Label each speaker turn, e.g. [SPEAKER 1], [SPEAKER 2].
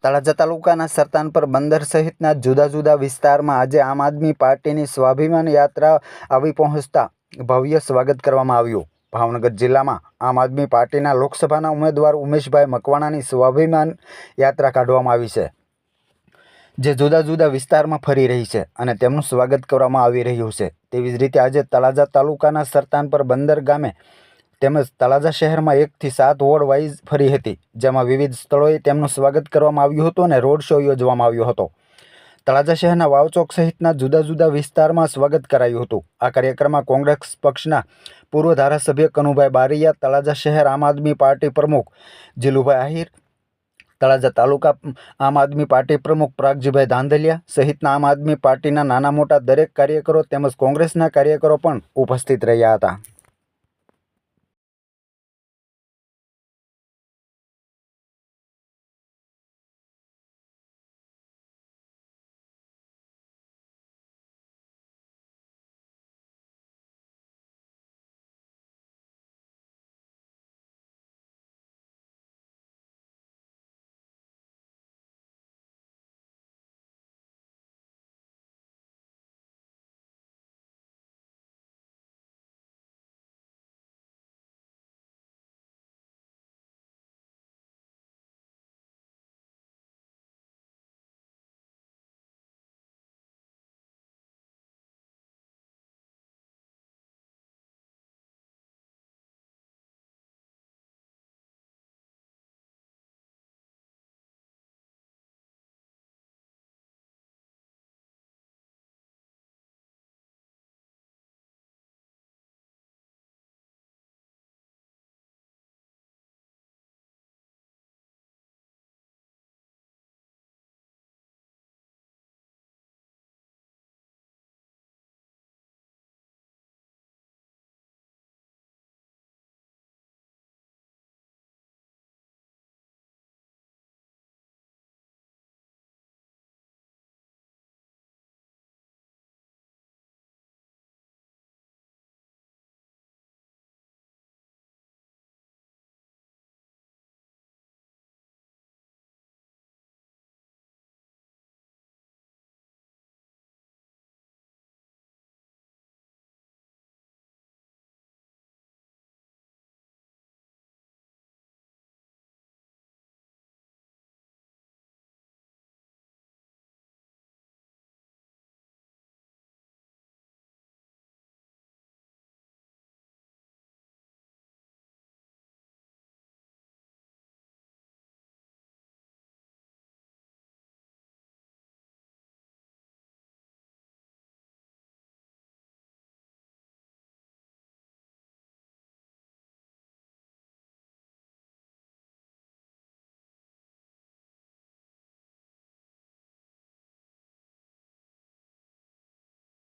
[SPEAKER 1] તળાજા તાલુકાના સરતાનપર બંદર સહિતના જુદા જુદા વિસ્તારમાં આજે આમ આદમી પાર્ટીની સ્વાભિમાન યાત્રા આવી પહોંચતા ભવ્ય સ્વાગત કરવામાં આવ્યું। ભાવનગર જિલ્લામાં આમ આદમી પાર્ટીના લોકસભાના ઉમેદવાર ઉમેશભાઈ મકવાણાની સ્વાભિમાન યાત્રા કાઢવામાં આવી છે, જે જુદા જુદા વિસ્તારમાં ફરી રહી છે અને તેમનું સ્વાગત કરવામાં આવી રહ્યું છે। તેવી જ રીતે આજે તળાજા તાલુકાના સરતાનપર બંદર ગામે તેમજ તળાજા શહેરમાં 1 થી 7 વોર્ડ વાઇઝ ફરી હતી, જેમાં વિવિધ સ્થળોએ તેમનું સ્વાગત કરવામાં આવ્યું હતું અને રોડ શો યોજવામાં આવ્યો હતો। તળાજા શહેરના વાવચોક સહિતના જુદા જુદા વિસ્તારમાં સ્વાગત કરાયું હતું। આ કાર્યક્રમમાં કોંગ્રેસ પક્ષના પૂર્વ ધારાસભ્ય કનુભાઈ બારૈયા, તળાજા શહેર આમ આદમી પાર્ટી પ્રમુખ જીલુભાઈ આહિર, તળાજા તાલુકા આમ આદમી પાર્ટી પ્રમુખ પ્રાગજીભાઈ ધાંધલિયા સહિતના આમ આદમી પાર્ટીના નાના મોટા દરેક કાર્યકરો તેમજ કોંગ્રેસના કાર્યકરો પણ ઉપસ્થિત રહ્યા હતા।